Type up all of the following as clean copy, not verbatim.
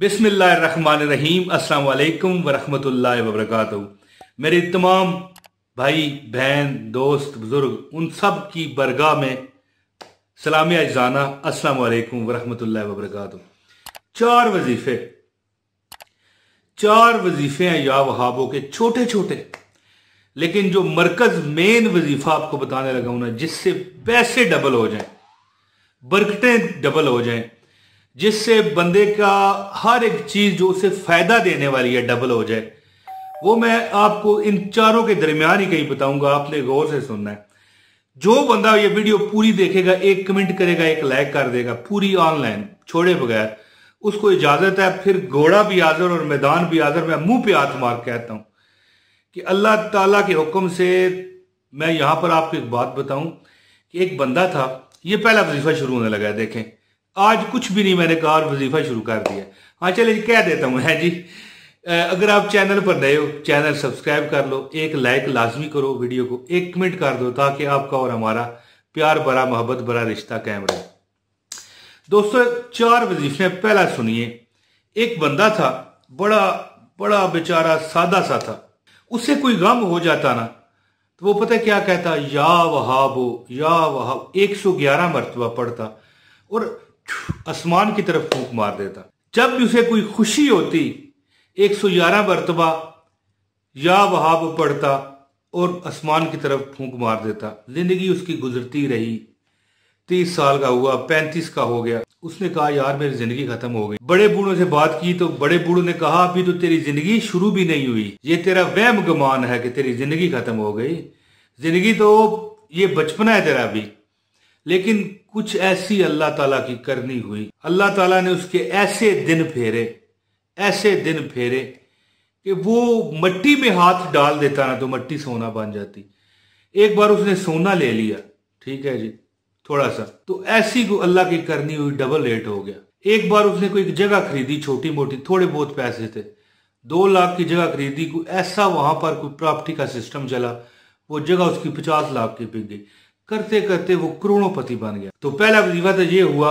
बिस्मिल्लाहिर्रहमानिर्रहीम। अस्सलाम वालेकुम वरहमतुल्लाहि वबरकातुहू। मेरे तमाम भाई बहन दोस्त बुजुर्ग उन सब की बरगाह में सलाम अज़ाना अस्सलाम वालेकुम वरहमतुल्लाहि वबरकातुहू। चार वजीफे हैं या वहाबों के, छोटे छोटे, लेकिन जो मरकज मेन वजीफा आपको बताने लगा हूं ना, जिससे पैसे डबल हो जाएं, बरकतें डबल हो जाएं, जिससे बंदे का हर एक चीज जो उसे फायदा देने वाली है डबल हो जाए, वो मैं आपको इन चारों के दरमियान ही कहीं बताऊंगा। आपने गौर से सुनना है। जो बंदा ये वीडियो पूरी देखेगा, एक कमेंट करेगा, एक लाइक कर देगा, पूरी ऑनलाइन छोड़े बगैर, उसको इजाजत है। फिर घोड़ा भी हाजिर और मैदान भी हाजिर। मैं मुंह पे हाथ मार कहता हूं कि अल्लाह ताला के हुक्म से मैं यहां पर आपको एक बात बताऊं कि एक बंदा था, ये पहला वजीफा शुरू होने लगा है। देखें, आज कुछ भी नहीं मैंने कहा और वजीफा शुरू कर दिया। हाँ चले कह देता हूं है जी। अगर आप चैनल पर नए हो, चैनल सब्सक्राइब कर लो, एक लाइक लाजमी करो, वीडियो को एक कमेंट कर दो, ताकि आपका और हमारा प्यार भरा मोहब्बत भरा रिश्ता कायम रहे। दोस्तों, चार वजीफे पहला सुनिए। एक बंदा था, बड़ा बड़ा बेचारा सादा सा था। उससे कोई गम हो जाता ना, तो वो पता क्या कहता, या वहाबो या वहाब 111 मरतबा पढ़ता और आसमान की तरफ फूंक मार देता। जब भी उसे कोई खुशी होती, 111 मरतबा या वहाब पढ़ता और आसमान की तरफ फूंक मार देता। जिंदगी उसकी गुजरती रही। 30 साल का हुआ, 35 का हो गया। उसने कहा यार मेरी जिंदगी खत्म हो गई। बड़े बूढ़ों से बात की तो बड़े बूढ़ों ने कहा अभी तो तेरी जिंदगी शुरू भी नहीं हुई, ये तेरा वहम गुमान है कि तेरी जिंदगी खत्म हो गई। जिंदगी तो ये बचपना है तेरा भी। लेकिन कुछ ऐसी अल्लाह ताला की करनी हुई। अल्लाह ताला ने उसके ऐसे दिन फेरे कि वो मट्टी में हाथ डाल देता ना तो मट्टी सोना बन जाती। एक बार उसने सोना ले लिया, ठीक है जी, थोड़ा सा, तो ऐसी को अल्लाह की करनी हुई डबल रेट हो गया। एक बार उसने कोई जगह खरीदी, छोटी मोटी, थोड़े बहुत पैसे थे, 2 लाख की जगह खरीदी। कोई ऐसा वहां पर कोई प्रॉपर्टी का सिस्टम चला, वो जगह उसकी 50 लाख की बिक गई। करते करते वो करोड़ोंपति बन गया। तो पहला वजीफा तो ये हुआ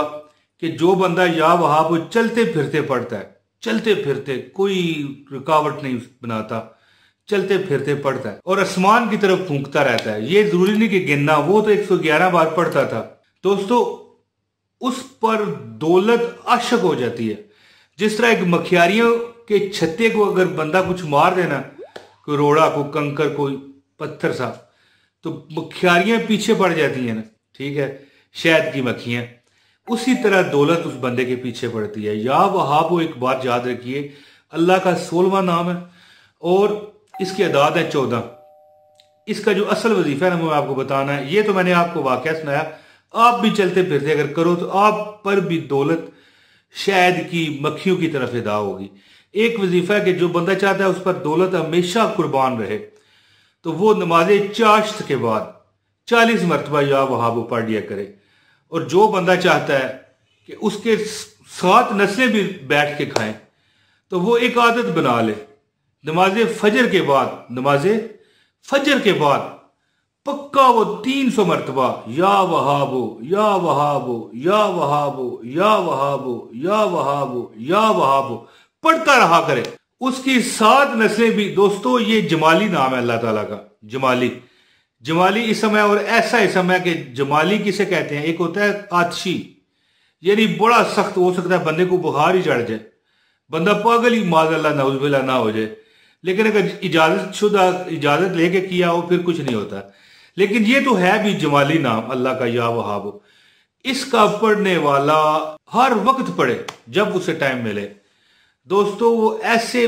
कि जो बंदा या वहां वो चलते फिरते पढ़ता है, चलते फिरते, कोई रुकावट नहीं बनाता, चलते फिरते पढ़ता है और आसमान की तरफ फूंकता रहता है। ये जरूरी नहीं कि गिनना, वो तो 111 बार पढ़ता था। दोस्तों, उस पर दौलत आशक हो जाती है। जिस तरह एक मखियारियों के छत्ते को अगर बंदा कुछ मार देना, कोई रोड़ा, कोई कंकर, कोई पत्थर सा, तो मखियारियां पीछे पड़ जाती हैं ना, ठीक है, शहद की मक्खियां। उसी तरह दौलत उस बंदे के पीछे पड़ती है। या वहाबो, एक बात याद रखिए, अल्लाह का 16वां नाम है और इसकी अदाद है 14। इसका जो असल वजीफा है ना, मैं आपको बताना है। ये तो मैंने आपको वाकया सुनाया। आप भी चलते फिरते अगर करो तो आप पर भी दौलत शहद की मक्खियों की तरफ अदा होगी। एक वजीफा है कि जो बंदा चाहता है उस पर दौलत हमेशा कुर्बान रहे, तो वो नमाज चाश्त के बाद 40 मरतबा या वहाब पढ़ लिया करे। और जो बंदा चाहता है कि उसके 7 नस्लें भी बैठ के खाएं, तो वो एक आदत बना ले, नमाज फजर के बाद पक्का वो 300 मरतबा या वहाबो या वहाबो या वहाबो या वहाबो या वहाबो या वहाबो पढ़ता रहा करे। उसकी 7 नस्लें भी। दोस्तों, ये जमाली नाम है अल्लाह ताला का, जमाली इसम है। और ऐसा इसम है कि जमाली किसे कहते हैं, एक होता है आतशी, यानी बड़ा सख्त हो सकता है, बंदे को बुखार ही चढ़ जाए, बंदा पागल ही माज़अल्लाह नऊज़ुबिल्लाह ना हो जाए। लेकिन अगर इजाजत लेके किया हो फिर कुछ नहीं होता। लेकिन ये तो है भी जमाली नाम अल्लाह का, या वहाब। इसका पढ़ने वाला हर वक्त पढ़े जब उसे टाइम मिले। दोस्तों, वो ऐसे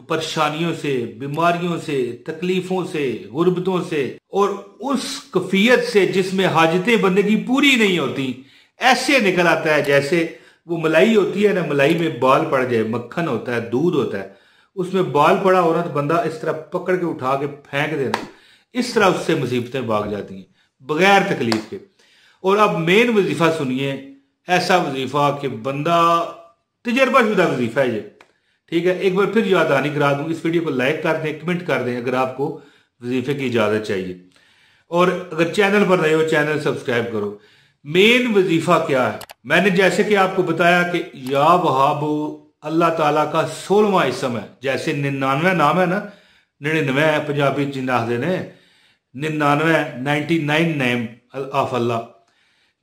परेशानियों से, बीमारियों से, तकलीफों से, गुर्बतों से और उस कफियत से जिसमें हाजतें बंदे की पूरी नहीं होती, ऐसे निकल आता है जैसे वो मलाई होती है ना, मलाई में बाल पड़ जाए, मक्खन होता है, दूध होता है, उसमें बाल पड़ा हो ना, तो बंदा इस तरह पकड़ के उठा के फेंक देना, इस तरह उससे मुसीबतें भाग जाती हैं बगैर तकलीफ के। और अब मेन वजीफा सुनिए, ऐसा वजीफा कि बंदा तजर्बाशुदा वजीफा है ये, ठीक है। एक बार फिर याद दहानी करा दूं, इस वीडियो को लाइक कर दें, कमेंट कर दें अगर आपको वजीफे की इजाजत चाहिए। और अगर चैनल पर नए हो, चैनल सब्सक्राइब करो। मेन वजीफा क्या है, मैंने जैसे कि आपको बताया कि या वहाबो अल्लाह ताला का 16वां इसम है। जैसे 99 नाम है ना, 99 है पंजाबी च आखते ने, 99 99 नेम ऑफ अल्लाह,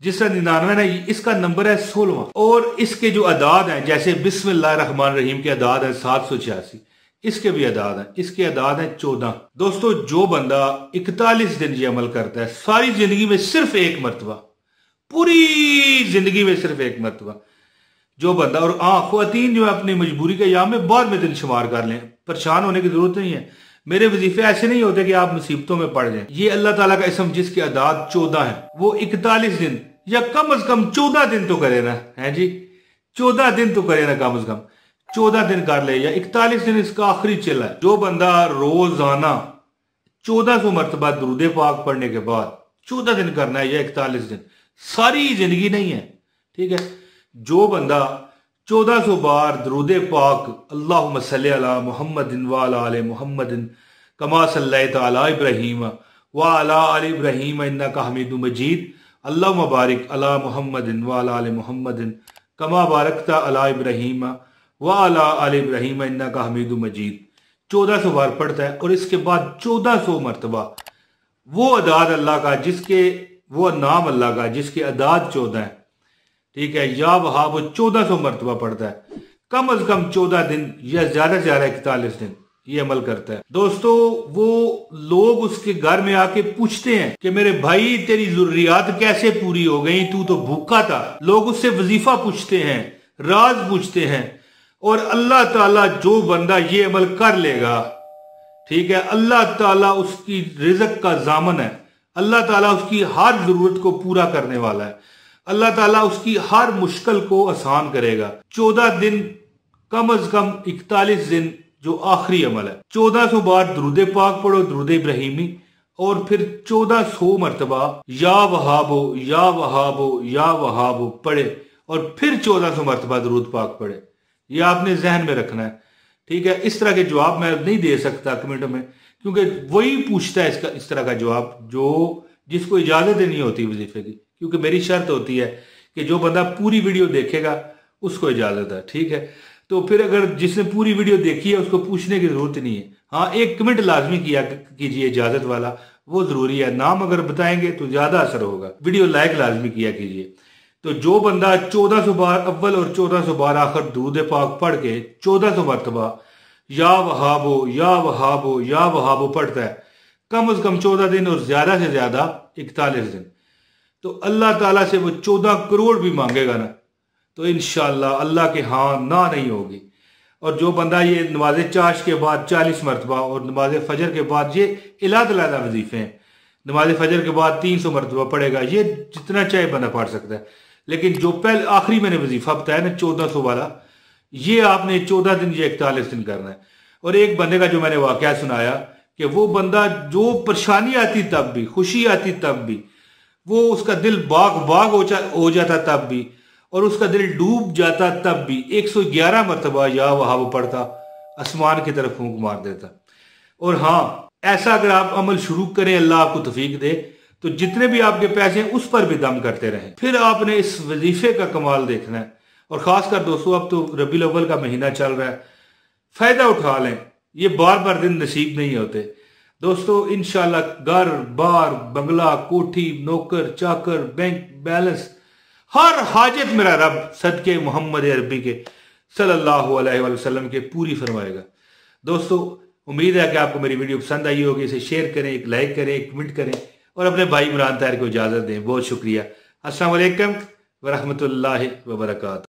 जिस तरह 99 ना, इसका नंबर है 16वां। और इसके जो अदाद हैं, जैसे बिस्मिल्लाह रहमान रहीम के अदाद है 786, इसके भी अदाद हैं, इसके अदाद हैं 14। दोस्तों जो बंदा 41 दिन ये अमल करता है, सारी जिंदगी में सिर्फ एक मरतबा, पूरी जिंदगी में सिर्फ एक मरतबा जो बंदा, और ख्वातीन जो है अपनी मजबूरी के याम में बाद में दिन शुमार कर लें, परेशान होने की जरूरत नहीं है। मेरे वजीफे ऐसे नहीं होते कि आप मुसीबतों में पड़ जाएं। ये अल्लाह ताला का इसम जिसके अदाद 14 है, वो 41 दिन या कम से कम 14 दिन तो करे ना, है जी, 14 दिन तो करे ना, कम से कम 14 दिन कर ले, या 41 दिन इसका आखिरी चिल्ला है। जो बंदा रोजाना 1400 मरतबा दुरूद पाक पढ़ने के बाद 14 दिन करना है, या 41 दिन, सारी जिंदगी नहीं है, ठीक है। जो बंदा 1400 बार दुरूद पाक अल्लाहुम्मा सल्ली अला मुहम्मदिन व अला आले मुहम्मदिन कमा सल्लैता अला इब्राहीम व अला आले इब्राहीम इन्नका हमीदुम मजीद अल्लाहुम्मा बारिक अला मुहम्मदिन व अला आले मुहम्मदिन कमा बारकता अला इब्राहीम व अला आले इब्राहीम इन्नका हमीदुम मजीद 1400 बार पढ़ता है। और इसके बाद 1400 मरतबा वो अदाद अल्लाह का, जिसके वो नाम अल्लाह का जिसके अदाद 14 है, ठीक है, या वहां वो 1400 मरतबा पढ़ता है, कम अज कम 14 दिन या ज्यादा से ज्यादा 41 दिन ये अमल करता है। दोस्तों वो लोग उसके घर में आके पूछते हैं कि मेरे भाई तेरी जरूरियात कैसे पूरी हो गई, तू तो भूखा था। लोग उससे वजीफा पूछते हैं, राज पूछते हैं। और अल्लाह ताला जो बंदा ये अमल कर लेगा, ठीक है, अल्लाह ताला उसकी रिज़्क का जामन है, अल्लाह ताला उसकी हर जरूरत को पूरा करने वाला है, अल्लाह ताला उसकी हर मुश्किल को आसान करेगा। 14 दिन कम अज कम 41 दिन जो आखिरी अमल है, 1400 बार दुरूद पाक पढ़ो, दुरूद इब्राहिमी, और फिर 1400 मरतबा या वहाबो या वहाबो या वहाबो पढ़े, और फिर 1400 मरतबा दुरूद पाक पढ़े। ये आपने जहन में रखना है, ठीक है। इस तरह के जवाब मैं नहीं दे सकता कमेंटों में, क्योंकि वही पूछता है इसका इस तरह का जवाब जो जिसको इजाजत नहीं होती वजीफे की, क्योंकि मेरी शर्त होती है कि जो बंदा पूरी वीडियो देखेगा उसको इजाजत है, ठीक है। तो फिर अगर जिसने पूरी वीडियो देखी है उसको पूछने की जरूरत नहीं है। हाँ, एक कमेंट लाजमी किया कीजिए इजाजत वाला, वो जरूरी है, नाम अगर बताएंगे तो ज्यादा असर होगा। वीडियो लाइक लाजमी किया कीजिए। तो जो बंदा 1400 बार अव्वल और 1400 बार आखिर दुरूद पाक पढ़ के 1400 मरतबा या वहाबो या वहाबो या वहाबो पढ़ता है, कम से कम 14 दिन और ज्यादा से ज्यादा 41 दिन, तो अल्लाह ताला से वो 14 करोड़ भी मांगेगा ना, तो इंशाअल्लाह अल्लाह के हाँ ना नहीं होगी। और जो बंदा ये नमाज चाश के बाद 40 मरतबा और नमाज फजर के बाद, ये इलादा वजीफे हैं, नमाज फजर के बाद 300 मरतबा पढ़ेगा, ये जितना चाहे बंदा पढ़ सकता है। लेकिन जो पहले आखिरी मैंने वजीफा बताया ना 1400 वाला, ये आपने 14 दिन या 41 दिन करना है। और एक बंदे का जो मैंने वाकया सुनाया कि वो बंदा जो परेशानी आती तब भी, खुशी आती तब भी, वो उसका दिल बाग बाग हो जाता तब भी, और उसका दिल डूब जाता तब भी 111 मरतबा या वहां वो पढ़ता, आसमान की तरफ फूंक मार देता। और हाँ, ऐसा अगर आप अमल शुरू करें, अल्लाह आपको तौफीक दे, तो जितने भी आपके पैसे हैं उस पर भी दम करते रहें। फिर आपने इस वजीफे का कमाल देखना है। और खासकर दोस्तों अब तो रबीउल अव्वल का महीना चल रहा है, फायदा उठा लें, ये बार बार दिन नसीब नहीं होते दोस्तों। इंशाल्लाह घर बार बंगला कोठी नौकर चाकर बैंक बैलेंस हर हाजत मेरा रब सदके मोहम्मद अरबी के सल्लल्लाहु अलैहि वसल्लम के पूरी फरमाएगा। दोस्तों उम्मीद है कि आपको मेरी वीडियो पसंद आई होगी। इसे शेयर करें, एक लाइक करें, एक कमेंट करें, और अपने भाई इमरान ताहिर को इजाजत दें। बहुत शुक्रिया। अस्सलाम वालेकुम व रहमतुल्लाहि व बरकातहू।